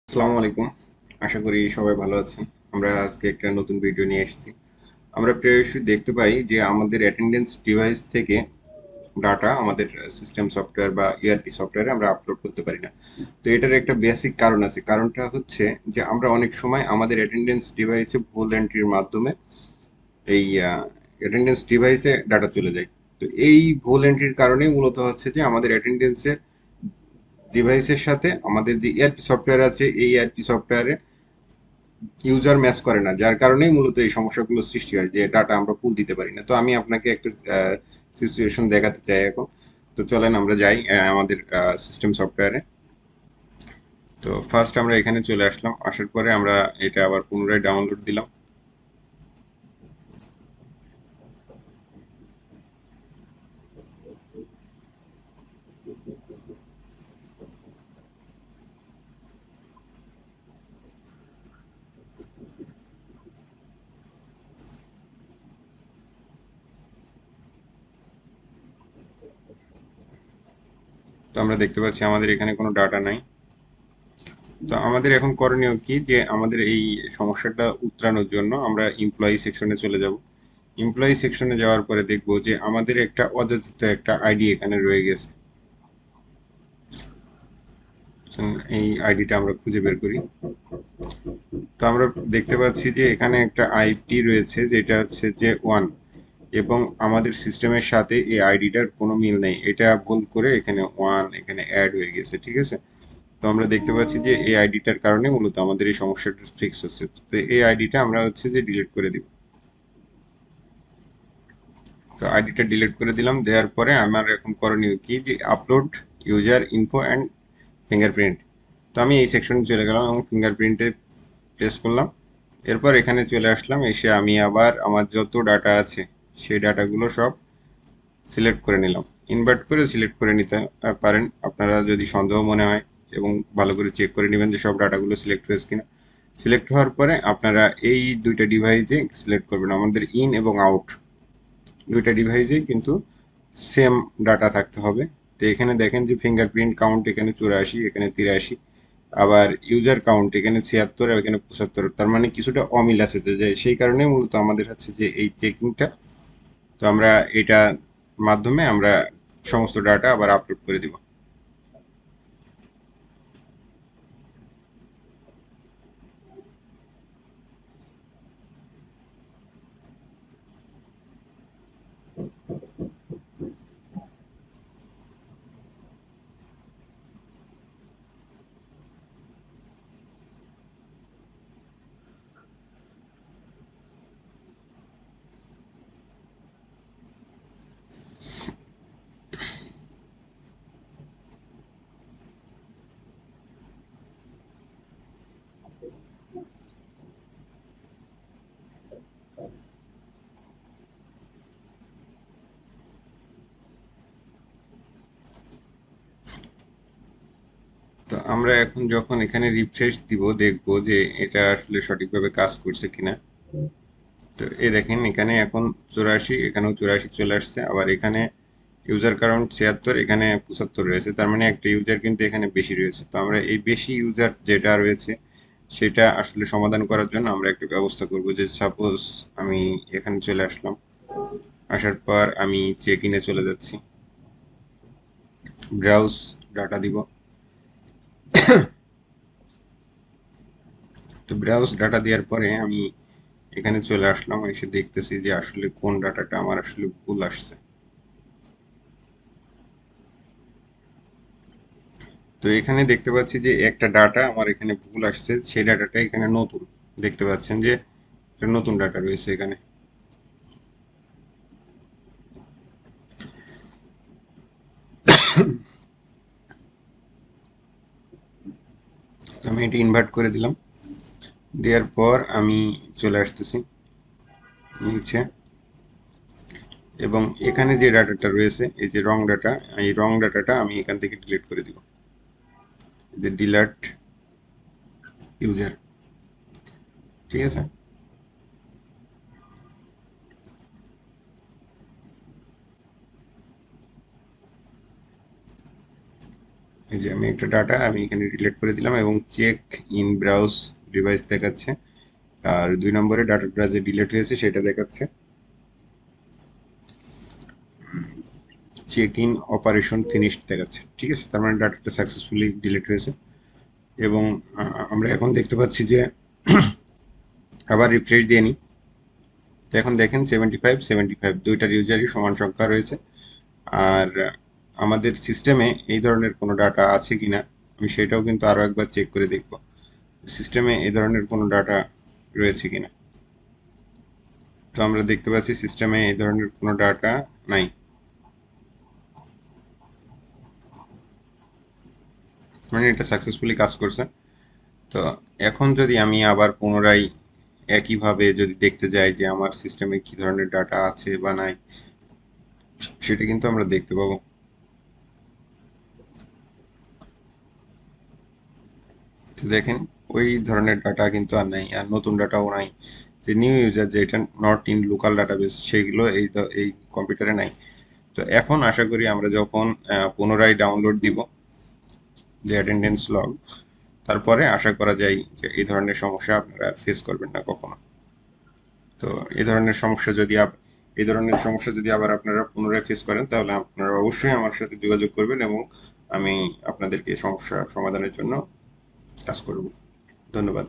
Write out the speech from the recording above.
আসসালামু আলাইকুম। আশা করি সবাই ভালো আছেন। আমরা আজকে একটা নতুন ভিডিও নিয়ে এসেছি। আমরা প্রায়শই দেখতে পাই যে আমাদের অ্যাটেন্ডেন্স ডিভাইস থেকে ডাটা আমাদের সিস্টেম সফটওয়্যার বা ইআরপি সফটওয়্যারে আমরা আপলোড করতে পারি না। তো এটার একটা বেসিক কারণ আছে। কারণটা হচ্ছে যে আমরা অনেক সময় আমাদের অ্যাটেন্ডেন্স ডিভাইসে ভুল এন্ট্রির মাধ্যমে এই অ্যাটেন্ডেন্স ডিভাইসে ডাটা চলে যায়। তো এই ভুল এন্ট্রির কারণেই মূলত হচ্ছে যে আমাদের অ্যাটেন্ডেন্সের ডিভাইসের সাথে আমাদের যে ইআরপি সফটওয়্যার আছে এই ইআরপি সফটওয়্যারে ইউজার ম্যাচ করে না, যার কারণেই মূলত এই সমস্যাগুলো সৃষ্টি হয় যে ডাটা আমরা পুল দিতে পারি না। তো আমি আপনাকে একটা সিচুয়েশন দেখাতে চাই এখন। তো চলেন আমরা যাই আমাদের সিস্টেম সফটওয়্যারে। তো ফার্স্ট আমরা এখানে চলে আসলাম, আসার পরে আমরা এটা আবার পুনরায় ডাউনলোড দিলাম। তো আমরা দেখতে পাচ্ছি আমাদের এখানে কোনো ডাটা নাই। তো আমাদের এখন করণীয় কি, যে আমাদের এই সমস্যাটা উতরানোর জন্য আমরা এমপ্লয়ি সেকশনে চলে যাব। এমপ্লয়ি সেকশনে যাওয়ার পরে দেখব যে আমাদের একটা অযাচিত একটা আইডি এখানে রয়ে গেছে। এই আইডিটা আমরা খুঁজে বের করি। তো আমরা দেখতে পাচ্ছি যে এখানে একটা আইপি রয়েছে যেটা হচ্ছে যে 1, এবং আমাদের সিস্টেমের সাথে এই আইডিটার কোনো মিল নেই। এটা ভুল করে এখানে 1 এখানে অ্যাড হয়ে গেছে, ঠিক আছে। তো আমরা দেখতে পাচ্ছি যে এই আইডিটার কারণে মূলত আমাদের এই সমস্যাটা ফিক্স হচ্ছে। তো এই আইডিটা আমরা হচ্ছে যে ডিলিট করে দিব। তো আইডিটা ডিলিট করে দিলাম, দেওয়ার পরে আমার এখন করণীয় কি, যে upload user info and fingerprint. তো আমি এই সেকশনে চলে গেলাম এবং ফিঙ্গারপ্রিন্টে প্রেস করলাম। এরপর এখানে চলে আসলাম, এসে আমি আবার আমার যত ডাটা আছে সেই ডাটাগুলো সব সিলেক্ট করে নিলাম। ইনভার্ট করে সিলেক্ট করে নিতে পারেন আপনারা যদি সন্দেহ মনে হয়, এবং ভালো করে চেক করে নেবেন যে সব ডাটাগুলো সিলেক্ট হয়েছে কিনা। সিলেক্ট হওয়ার পরে আপনারা এই দুইটা ডিভাইসে সিলেক্ট করবেন। আমাদের ইন এবং আউট দুইটা ডিভাইসে কিন্তু সেম ডাটা থাকতে হবে। তো এখানে দেখেন যে ফিঙ্গারপ্রিন্ট কাউন্ট এখানে 84, এখানে 83, আবার ইউজার কাউন্ট এখানে 76 আর এখানে 75। তার মানে কিছুটা অমিল আছে, তো যে সেই কারণে মূলত আমাদের হচ্ছে যে এই চেকিংটা। তো আমরা এটা মাধ্যমে আমরা সমস্ত ডাটা আবার আপলোড করে দিব। তো আমরা এখন যখন এখানে রিফ্রেশ দিব, দেখব যে এটা আসলে সঠিকভাবে কাজ করছে কিনা। তো এই দেখেন এখানে এখন 84, এখানেও 84 চলে আসছে, আবার এখানে ইউজার কাউন্ট 76, এখানে 75 রয়েছে। তার মানে একটা ইউজার কিন্তু এখানে বেশি রয়েছে। তো আমরা এই বেশি ইউজার যেটা রয়েছে সেটা আসলে সমাধান করার জন্য আমরা একটা ব্যবস্থা করব, যে সাপোজ আমি এখানে চলে আসলাম, আসার পর আমি চেক ইনে চলে যাচ্ছি, ব্রাউজ ডাটা দিব। তো ব্রাউজ ডাটা দেওয়ার পরে আমি এখানে চলে আসলাম, এসে দেখতেছি যে আসলে কোন ডাটাটা আমার আসলে ভুল আসছে। তো এখানে দেখতে পাচ্ছি যে একটা ডাটা আমার এখানে ভুল আসছে, সেই ডাটাটা এখানে নতুন। দেখতে পাচ্ছেন যে একটা নতুন ডাটা রয়েছে এখানে। তো আমি এটি ইনভার্ট করে দিলাম, দেওয়ার পর আমি চলে আসতেছি নিচে, এবং এখানে যে ডাটাটা রয়েছে এই যে রং ডাটা, এই রং ডাটাটা আমি এখান থেকে ডিলিট করে দিব। যে ডিলিট ইউজার, ঠিক আছে। এই যে আমি একটা ডাটা আমি এখানে ডিলিট করে দিলাম এবং চেক ইন ব্রাউজ ডিভাইস দেখাচ্ছে, আর 2 নম্বরে ডাটাটা যে ডিলিট হয়েছে সেটা দেখাচ্ছে চেক ইন অপারেশন ফিনিশড দেখাচ্ছে। ঠিক আছে, তার মানে ডাটাটা সাকসেসফুলি ডিলিট হয়েছে। এবং আমরা এখন দেখতে পাচ্ছি যে আবার রিফ্রেশ দিয়ে নিই, তো এখন দেখেন 75 দুইটার ইউজারই সমান সংখ্যা রয়েছে। আর আমাদের সিস্টেমে এই ধরনের কোনো ডাটা আছে কিনা আমি সেটাও কিন্তু আরও একবার চেক করে দেখব সিস্টেমে এই ধরনের কোনো ডাটা রয়েছে কিনা। তো আমরা দেখতে পাচ্ছি সিস্টেমে এই ধরনের কোনো ডাটা নাই, মানে এটা সাকসেসফুলি কাজ করছে। তো এখন যদি আমি আবার পুনরায় একইভাবে যদি দেখতে যাই যে আমার সিস্টেমে কি ধরনের ডাটা আছে বা নাই, সেটা কিন্তু আমরা দেখতে পাবো। তো দেখেন ওই ধরনের ডাটা কিন্তু আর নাই, আর নতুন ডাটাও নাই। যে নিউ ইউজার যেটা নট ইন লোকাল ডাটাবেস সেগুলো এই কম্পিউটারে নাই। তো এখন আশা করি আমরা যখন পুনরায় ডাউনলোড দিব যে অ্যাটেন্ডেন্স লগ, তারপরে আশা করা যায় যে এই ধরনের সমস্যা আপনারা আর ফেস করবেন না কখনো। তো এই ধরনের সমস্যা যদি এই ধরনের সমস্যা যদি আবার আপনারা পুনরায় ফেস করেন তাহলে আপনারা অবশ্যই আমার সাথে যোগাযোগ করবেন এবং আমি আপনাদেরকে সমস্যা সমাধানের জন্য কাজ করব। ধন্যবাদ।